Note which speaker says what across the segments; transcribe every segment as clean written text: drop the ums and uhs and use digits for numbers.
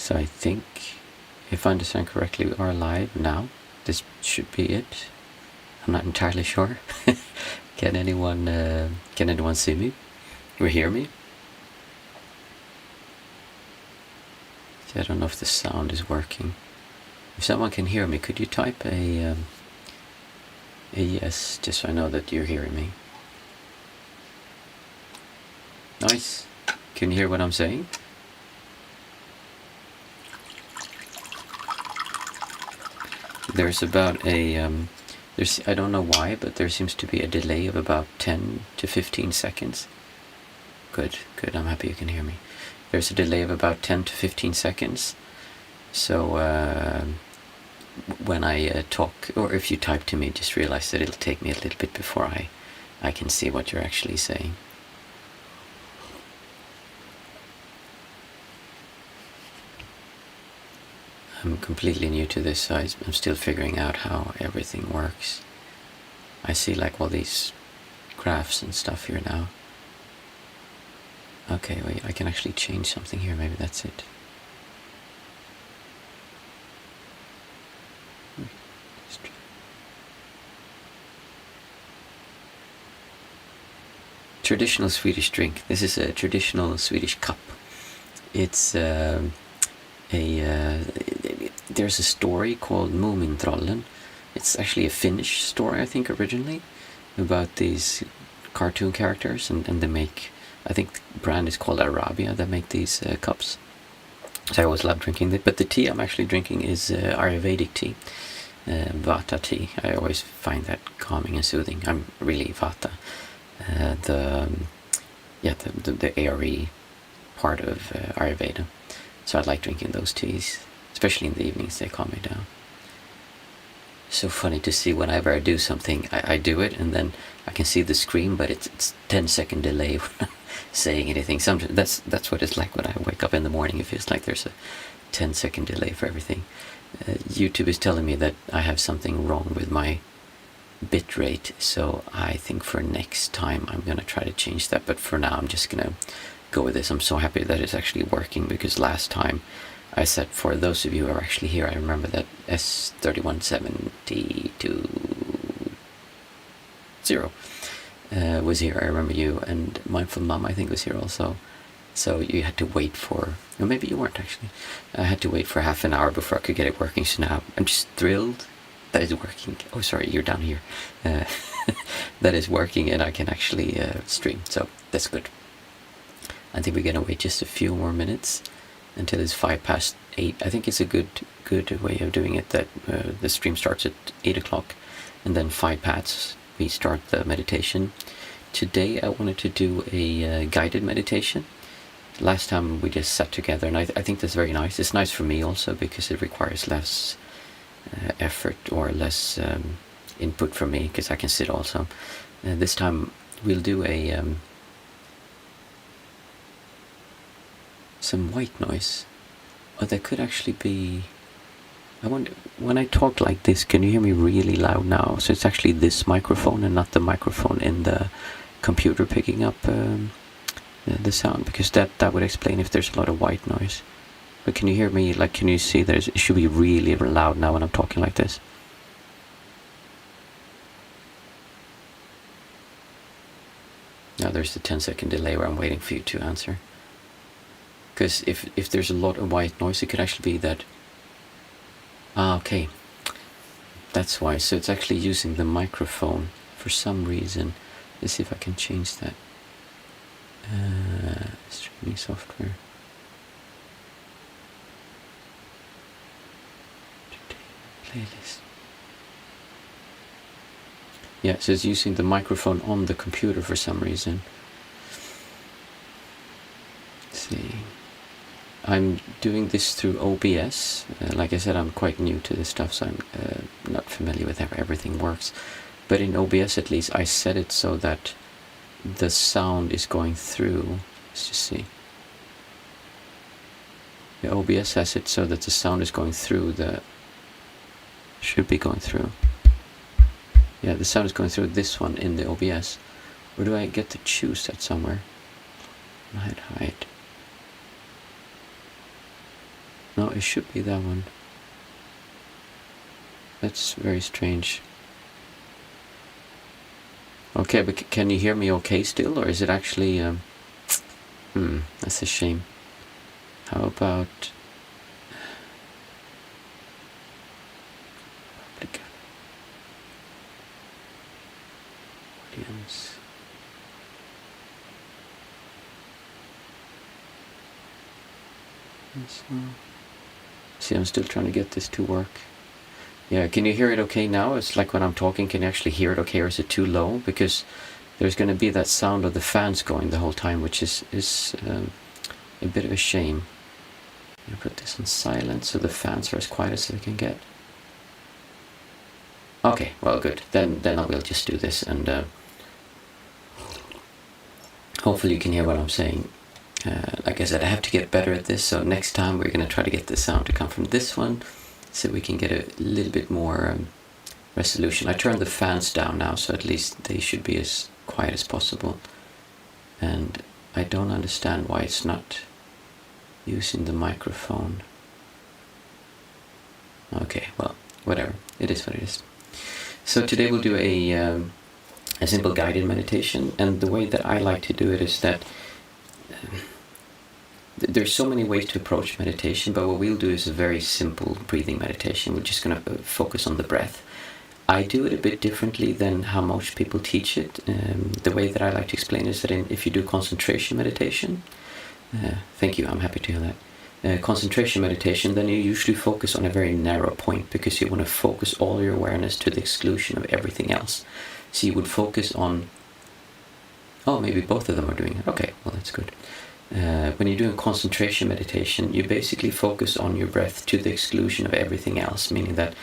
Speaker 1: So I think, if I understand correctly, we are live now. This should be it. I'm not entirely sure. Can anyone see me or hear me? I don't know if the sound is working. If someone can hear me, could you type a yes, just so I know that you're hearing me? Nice. Can you hear what I'm saying? There's about a I don't know why, but there seems to be a delay of about 10 to 15 seconds. Good. I'm happy you can hear me. There's a delay of about 10 to 15 seconds. So when I talk, or if you type to me, just realize that it'll take me a little bit before I can see what you're actually saying. I'm completely new to this, so I'm still figuring out how everything works. I see like all these graphs and stuff here now. Okay, wait, I can actually change something here, maybe that's it. Traditional Swedish drink. This is a traditional Swedish cup. It's there's a story called Mumintrollen. It's actually a Finnish story, I think, originally, about these cartoon characters, and they make, I think the brand is called Arabia, that make these cups. So I always love drinking it, but the tea I'm actually drinking is Ayurvedic tea, Vata tea. I always find that calming and soothing. I'm really Vata. The ARE part of Ayurveda. So I like drinking those teas, especially in the evenings. They calm me down. So funny to see whenever I do something, I do it, and then I can see the screen, but it's 10-second delay when I'm saying anything. Sometimes that's what it's like when I wake up in the morning. It feels like there's a 10-second delay for everything. YouTube is telling me that I have something wrong with my bit rate, so I think for next time I'm gonna try to change that, but for now I'm just gonna go with this. I'm so happy that it's actually working, because last time I said, for those of you who are actually here, I remember that S31720 was here. I remember you, and Mindful Mom I think was here also. So you had to wait for, or maybe you weren't actually. I had to wait for half an hour before I could get it working, so now I'm just thrilled that is working. Oh, sorry, you're down here. That is working, and I can actually stream, so that's good. I think we're gonna wait just a few more minutes until it's 8:05. I think it's a good way of doing it, that the stream starts at 8 o'clock, and then 5:05 we start the meditation. Today I wanted to do a guided meditation. Last time we just sat together, and I think that's very nice. It's nice for me also, because it requires less effort, or less input from me, because I can sit also. This time we'll do some white noise. Oh, there could actually be, I wonder, when I talk like this, can you hear me really loud now? So it's actually this microphone and not the microphone in the computer picking up the sound, because that would explain if there's a lot of white noise. But can you hear me, like, can you see it should be really loud now when I'm talking like this? Now there's the 10-second delay where I'm waiting for you to answer. Because if there's a lot of white noise, it could actually be that... okay. That's why. So it's actually using the microphone for some reason. Let's see if I can change that. Streaming software. Playlist. Yeah, so it's using the microphone on the computer for some reason. Let's see. I'm doing this through OBS. Like I said, I'm quite new to this stuff, so I'm not familiar with how everything works. But in OBS, at least, I set it so that the sound is going through. Let's just see. The OBS has it so that the sound is going through the... should be going through. Yeah, the sound is going through this one in the OBS. Or do I get to choose that somewhere? Hide. No, it should be that one. That's very strange. Okay, but can you hear me okay still, or is it actually... that's a shame. How about... public audience? See, I'm still trying to get this to work. Yeah, can you hear it okay now? It's like when I'm talking, can you actually hear it okay, or is it too low? Because there's going to be that sound of the fans going the whole time, which is a bit of a shame. I'm going to put this on silent so the fans are as quiet as they can get. Okay, well, good. Then I will just do this, and hopefully you can hear what I'm saying. Like I said, I have to get better at this, so next time we're going to try to get the sound to come from this one, so we can get a little bit more resolution. I turned the fans down now, so at least they should be as quiet as possible. And I don't understand why it's not using the microphone. Okay, well, whatever. It is what it is. So today we'll do a simple guided meditation, and the way that I like to do it is that there's so many ways to approach meditation, but what we'll do is a very simple breathing meditation. We're just going to focus on the breath. I do it a bit differently than how most people teach it. The way that I like to explain is that if you do concentration meditation, thank you, I'm happy to hear that. Concentration meditation, then you usually focus on a very narrow point, because you want to focus all your awareness to the exclusion of everything else. So you would focus on... Oh, maybe both of them are doing it. Okay, well, that's good. When you're doing concentration meditation, you basically focus on your breath to the exclusion of everything else, meaning that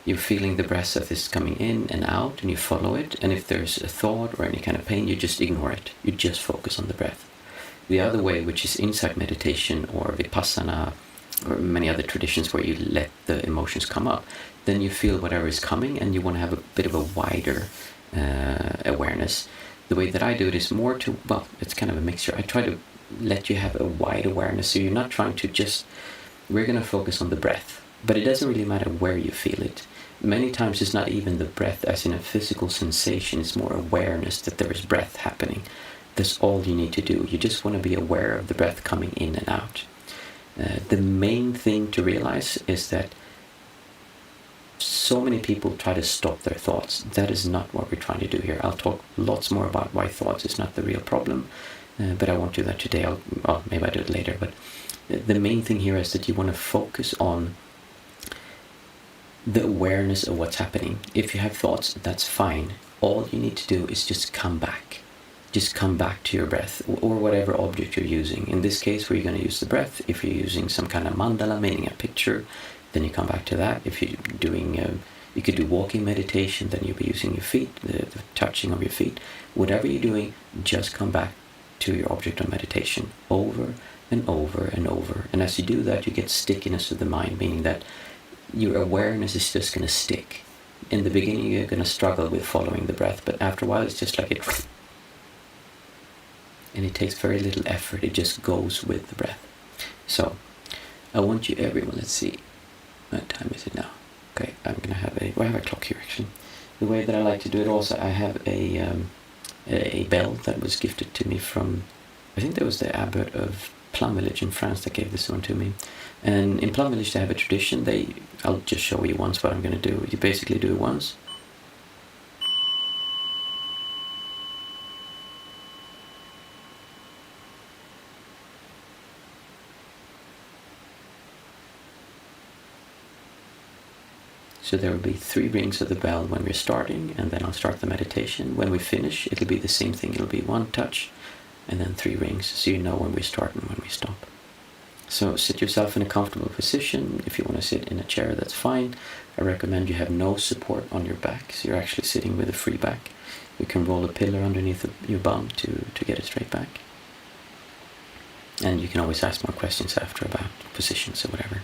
Speaker 1: you're feeling the breath that is coming in and out, and you follow it, and if there's a thought or any kind of pain, you just ignore it. You just focus on the breath. The other way, which is insight meditation or vipassana, or many other traditions where you let the emotions come up, then you feel whatever is coming, and you want to have a bit of a wider awareness. The way that I do it is more to, well, it's kind of a mixture. I try to let you have a wide awareness, so you're not trying to just... We're going to focus on the breath, but it doesn't really matter where you feel it. Many times it's not even the breath as in a physical sensation, it's more awareness that there is breath happening. That's all you need to do. You just want to be aware of the breath coming in and out. The main thing to realize is that so many people try to stop their thoughts. That is not what we're trying to do here. I'll talk lots more about why thoughts is not the real problem, but I won't do that today. Well, maybe I'll do it later, but the main thing here is that you want to focus on the awareness of what's happening. If you have thoughts, that's fine. All you need to do is just come back. Just come back to your breath, or whatever object you're using. In this case, where you're going to use the breath, if you're using some kind of mandala, meaning a picture, then you come back to that. If you're doing, you could do walking meditation, then you'll be using your feet, the touching of your feet. Whatever you're doing, just come back to your object of meditation over and over and over. And as you do that, you get stickiness of the mind, meaning that your awareness is just going to stick. In the beginning, you're going to struggle with following the breath, but after a while, it's just like it... And it takes very little effort. It just goes with the breath. So, I want you everyone, let's see, what time is it now? Okay, I'm going to have I have a clock here actually. The way that I like to do it also, I have a bell that was gifted to me from, I think that was the abbot of Plum Village in France that gave this one to me. And in Plum Village they have a tradition, I'll just show you once what I'm going to do. You basically do it once. So there will be 3 rings of the bell when we're starting, and then I'll start the meditation. When we finish, it'll be the same thing. It'll be 1 touch, and then 3 rings, so you know when we start and when we stop. So sit yourself in a comfortable position. If you want to sit in a chair, that's fine. I recommend you have no support on your back, so you're actually sitting with a free back. You can roll a pillow underneath your bum to get it straight back. And you can always ask more questions after about positions or whatever.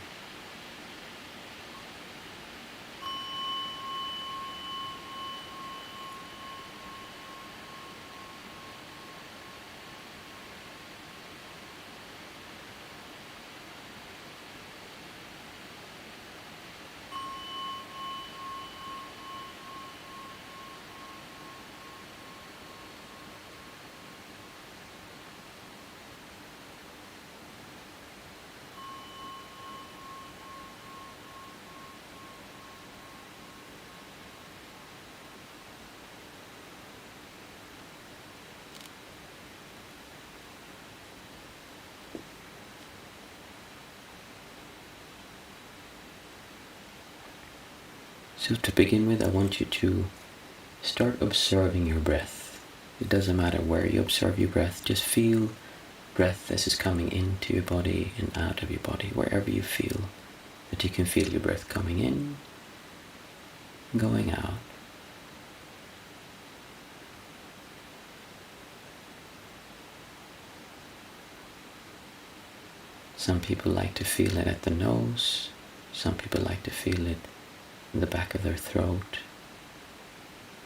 Speaker 1: So to begin with, I want you to start observing your breath. It doesn't matter where you observe your breath, just feel breath as it's coming into your body and out of your body, wherever you feel that you can feel your breath coming in and going out. Some people like to feel it at the nose, some people like to feel it in the back of their throat.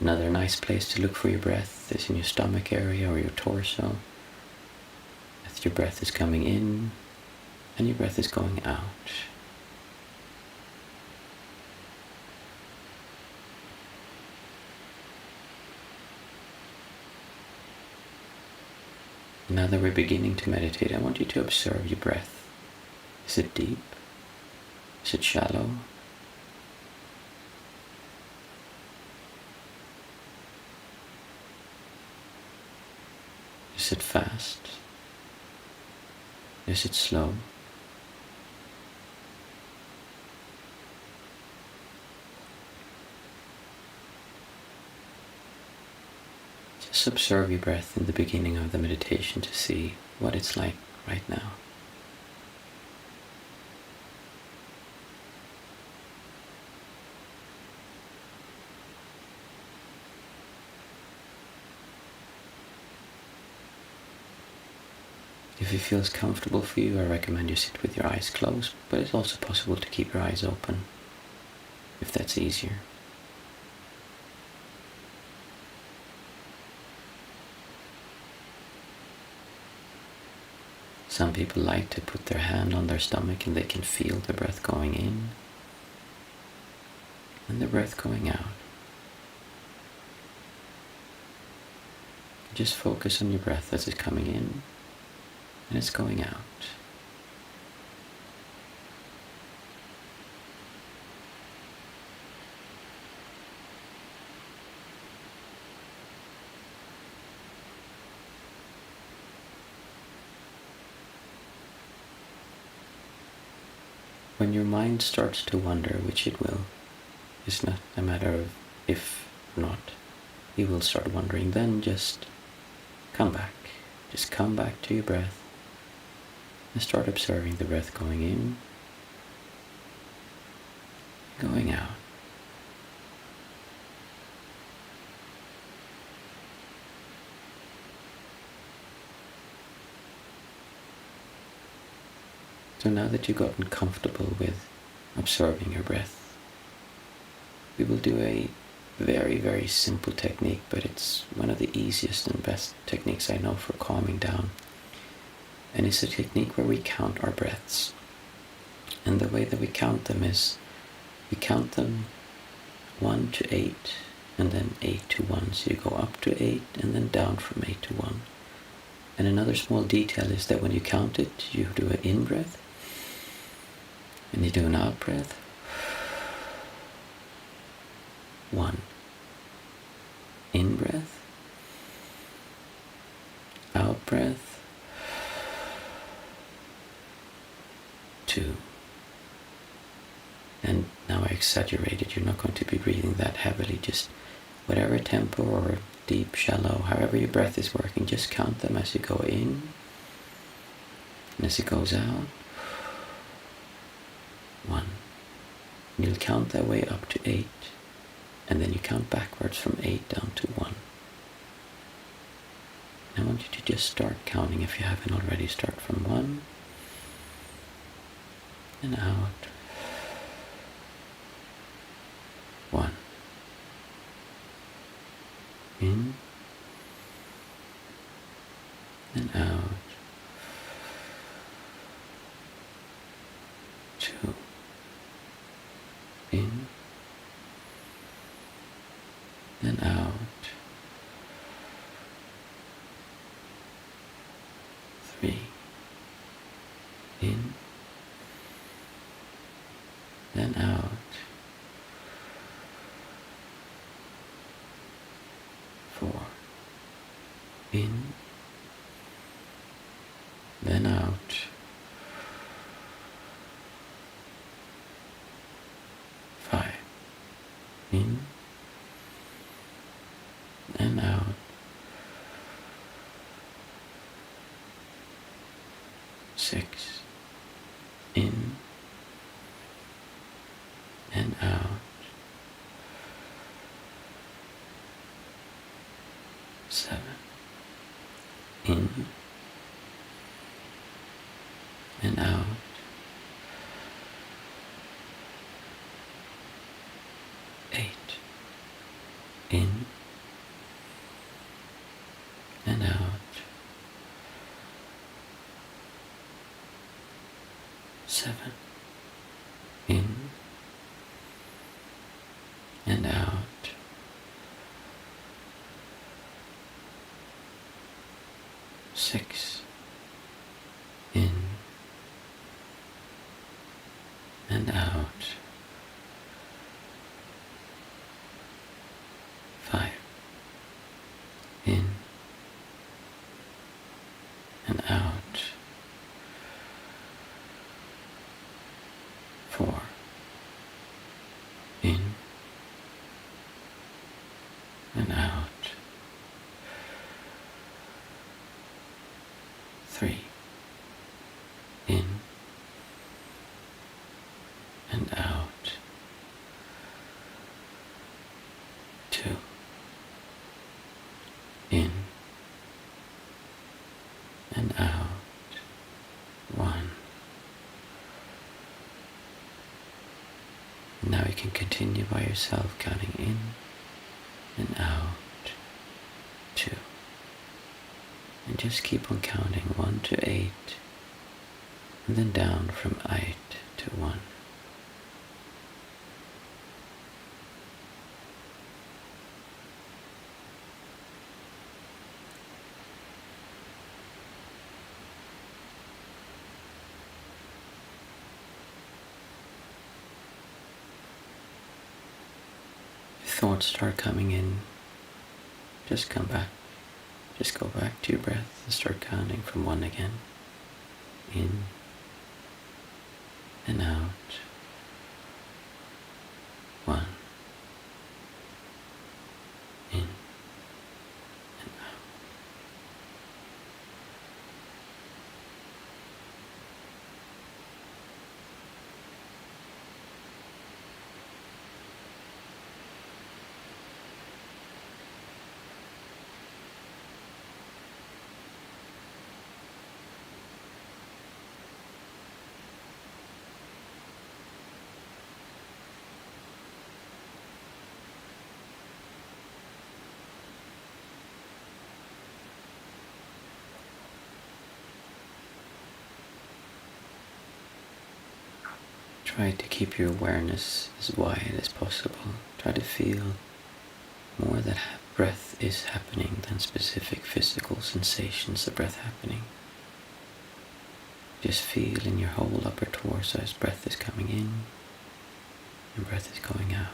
Speaker 1: Another nice place to look for your breath is in your stomach area or your torso. As your breath is coming in and your breath is going out. Now that we're beginning to meditate, I want you to observe your breath. Is it deep? Is it shallow? Is it fast? Is it slow? Just observe your breath in the beginning of the meditation to see what it's like right now. If it feels comfortable for you, I recommend you sit with your eyes closed, but it's also possible to keep your eyes open if that's easier. Some people like to put their hand on their stomach and they can feel the breath going in and the breath going out. Just focus on your breath as it's coming in and it's going out. When your mind starts to wander, which it will, it's not a matter of if or not, you will start wandering, then just come back. Just come back to your breath and start observing the breath going in, going out. So now that you've gotten comfortable with observing your breath, we will do a very, very simple technique, but it's one of the easiest and best techniques I know for calming down. And it's a technique where we count our breaths. And the way that we count them is, we count them 1 to 8, and then 8 to 1. So you go up to 8, and then down from 8 to 1. And another small detail is that when you count it, you do an in-breath, and you do an out-breath. 1. In-breath. Out-breath. 2. And now I exaggerated, you're not going to be breathing that heavily, just whatever tempo or deep, shallow, however your breath is working, just count them as you go in and as it goes out. 1. And you'll count that way up to 8, and then you count backwards from 8 down to 1. And I want you to just start counting, if you haven't already. Start from 1 and out. 1. In and out. 2. In and out. 3. In and out. 4. In then out. 5. and out. 6, in and out. 7, in and out. 8, in and out. 7, in and out. 6, in and out. 5, in and out. 4, in and out. 3, in and out. 2, in and out. 1. Now you can continue by yourself, counting in and out. 2. And just keep on counting 1 to 8, and then down from 8 to 1. If thoughts start coming in, just come back. Just go back to your breath and start counting from 1 again. In and out. 1, in and out. Try to keep your awareness as wide as possible. Try to feel more that breath is happening than specific physical sensations of breath happening. Just feel in your whole upper torso as breath is coming in and breath is going out.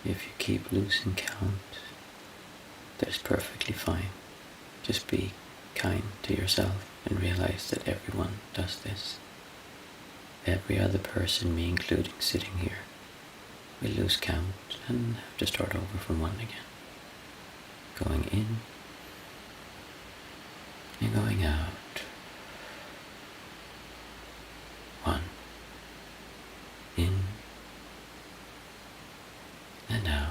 Speaker 1: If you keep losing count, that's perfectly fine. Just be kind to yourself and realize that everyone does this. Every other person, me including, sitting here, will lose count and have to start over from 1 again. Going in and going out. 1, in and out.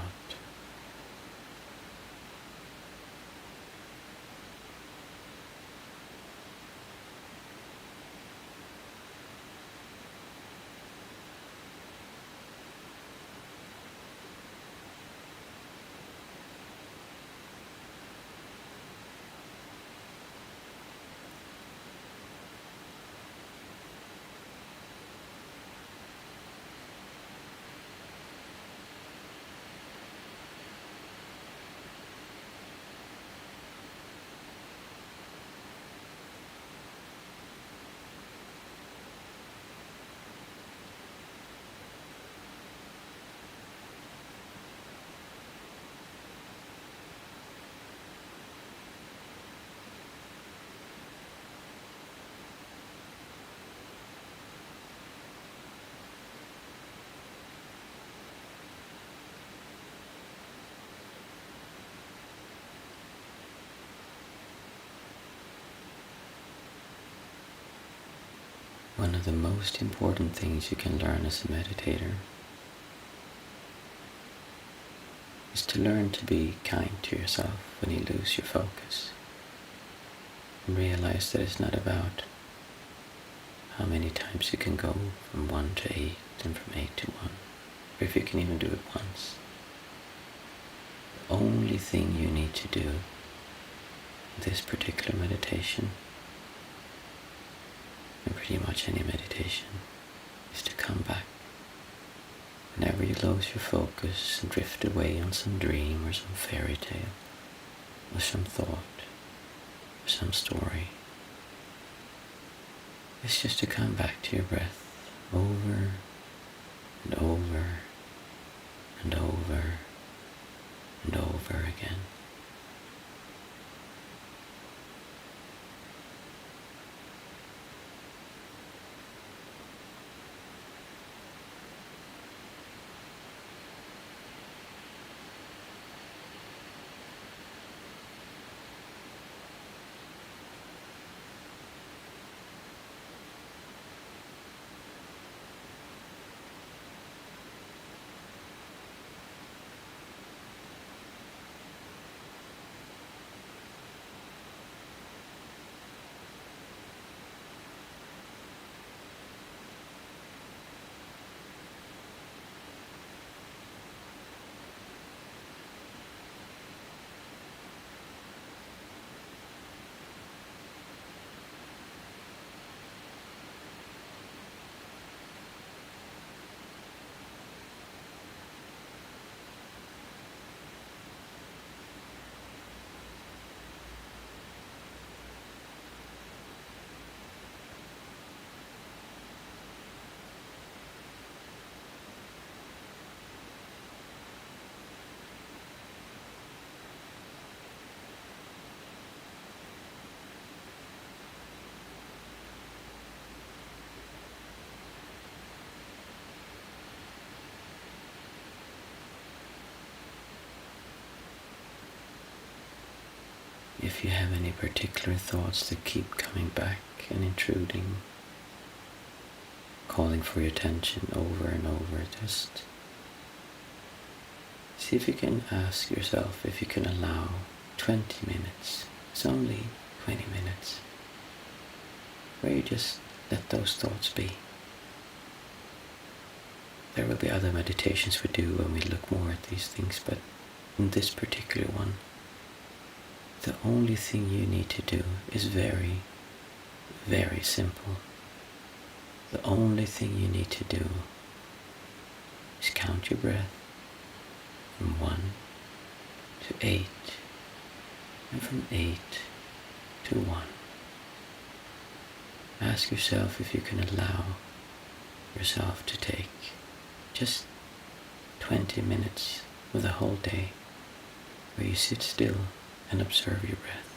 Speaker 1: one of the most important things you can learn as a meditator is to learn to be kind to yourself when you lose your focus, and realize that it's not about how many times you can go from 1 to 8 and from 8 to 1, or if you can even do it once. The only thing you need to do in this particular meditation, and pretty much any meditation, is to come back. Whenever you lose your focus and drift away on some dream or some fairy tale, or some thought, or some story, it's just to come back to your breath over and over and over and over again. If you have any particular thoughts that keep coming back and intruding, calling for your attention over and over, just see if you can ask yourself if you can allow 20 minutes, it's only 20 minutes, where you just let those thoughts be. There will be other meditations we do when we look more at these things, but in this particular one, the only thing you need to do is very, very simple. The only thing you need to do is count your breath from 1 to 8, and from 8 to 1. Ask yourself if you can allow yourself to take just 20 minutes of the whole day where you sit still and observe your breath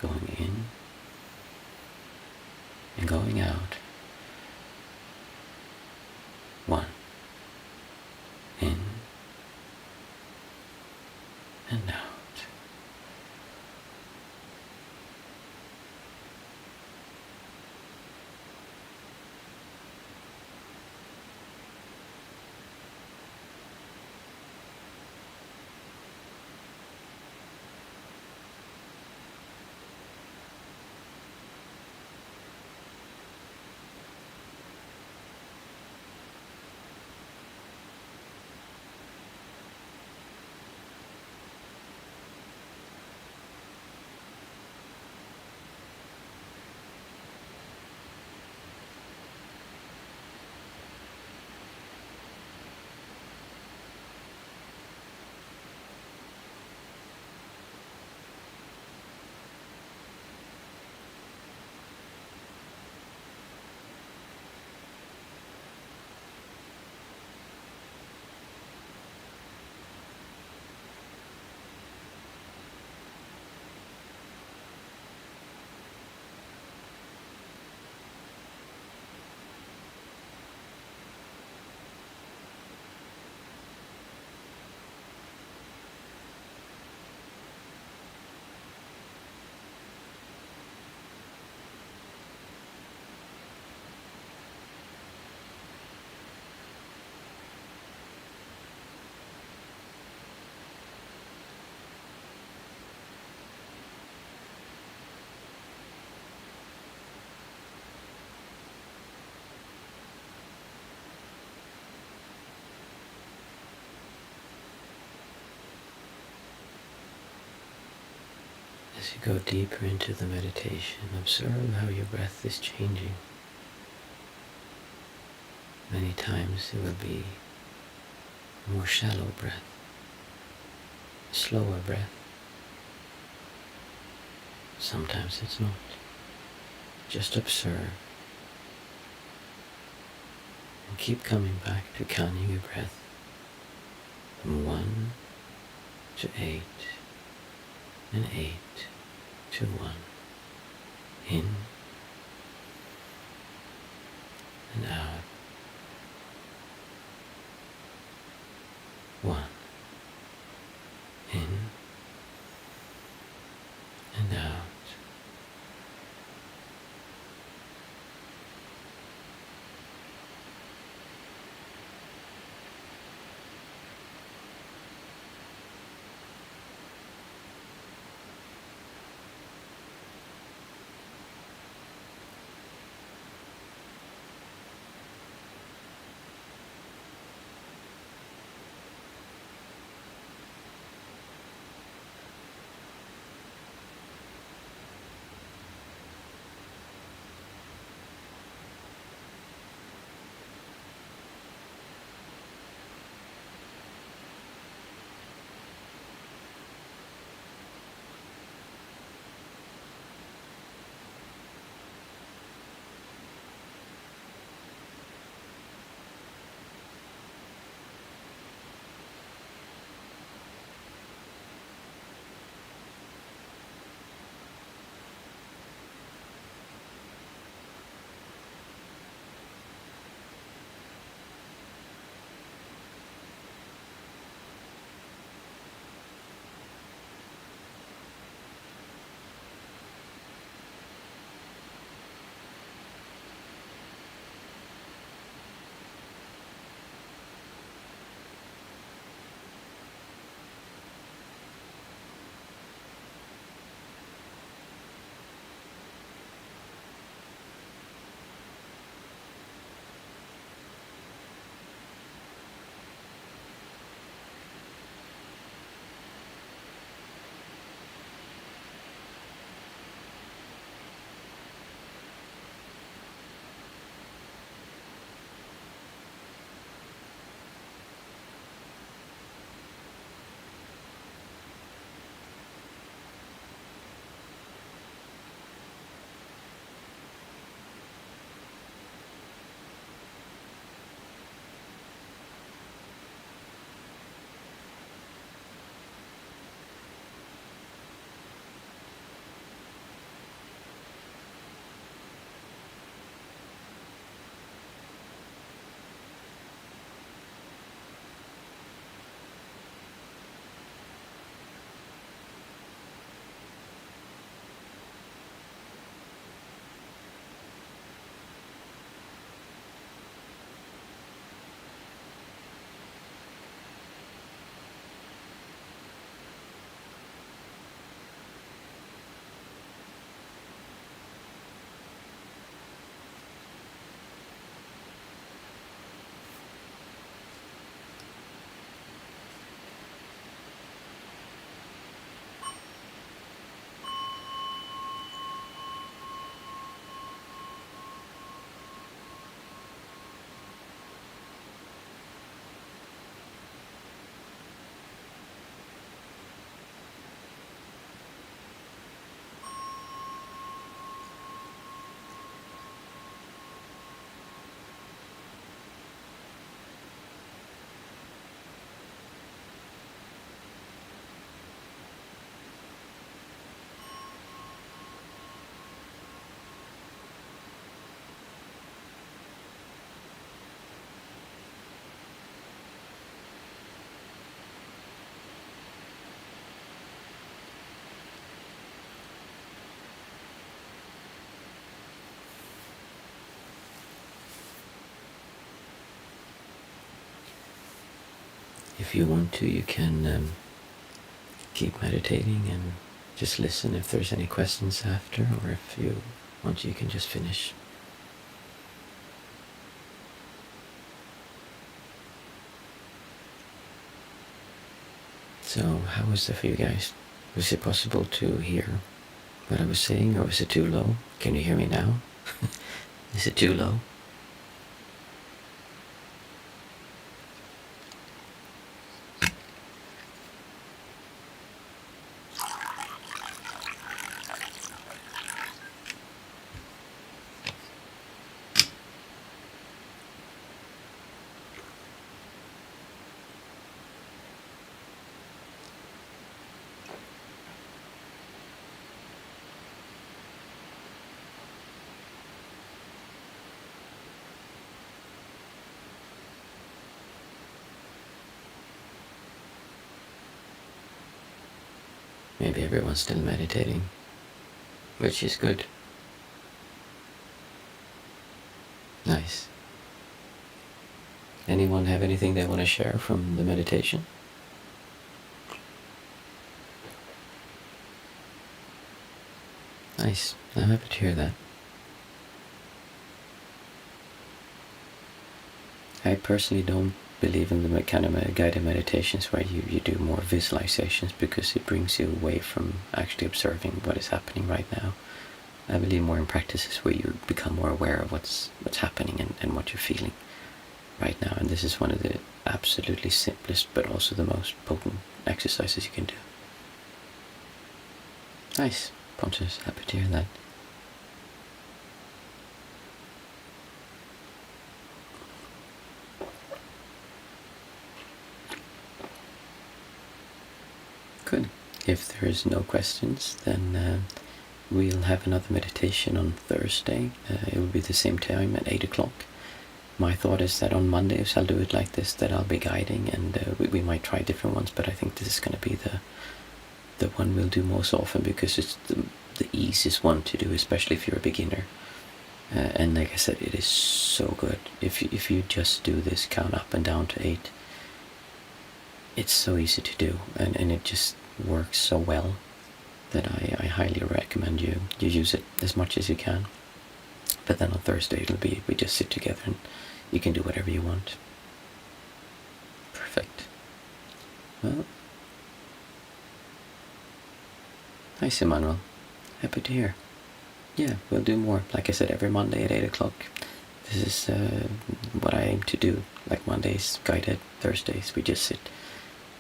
Speaker 1: going in and going out. 1, in and out. As you go deeper into the meditation, observe how your breath is changing. Many times it will be a more shallow breath, a slower breath. Sometimes it's not. Just observe and keep coming back to counting your breath from 1 to 8 and 8 to 1. In and out. 1. In and out. If you want to, you can keep meditating and just listen if there's any questions after, or if you want to, you can just finish. So, how was that for you guys? Was it possible to hear what I was saying, or is it too low? Can you hear me now? Is it too low? Maybe everyone's still meditating, which is good. Nice. Anyone have anything they want to share from the meditation? Nice. I'm happy to hear that. I personally don't believe in the kind of guided meditations where you do more visualizations, because it brings you away from actually observing what is happening right now. I believe more in practices where you become more aware of what's happening and what you're feeling right now. And this is one of the absolutely simplest but also the most potent exercises you can do. Nice. Pontus, happy to hear that. Good. If there's no questions, then we'll have another meditation on Thursday. It will be the same time at 8 o'clock. My thought is that on Mondays I'll do it like this, that I'll be guiding, and we might try different ones, but I think this is going to be the one we'll do most often, because it's the easiest one to do, especially if you're a beginner. And like I said, it is so good. If you just do this count up and down to 8, it's so easy to do, and it just works so well that I highly recommend you use it as much as you can. But then on Thursday it'll be, we just sit together and you can do whatever you want. Perfect. Well, nice, Emmanuel. Happy to hear. Yeah, we'll do more. Like I said, every Monday at 8 o'clock. This is what I aim to do. Like Mondays, guided. Thursdays, we just sit.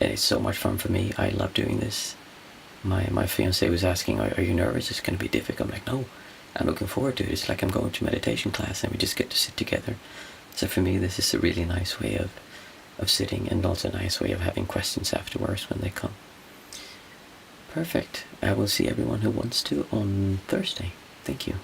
Speaker 1: And it's so much fun for me. I love doing this. My fiance was asking, are you nervous? It's going to be difficult. I'm like, no, I'm looking forward to it. It's like I'm going to meditation class and we just get to sit together. So for me, this is a really nice way of sitting, and also a nice way of having questions afterwards when they come. Perfect. I will see everyone who wants to on Thursday. Thank you.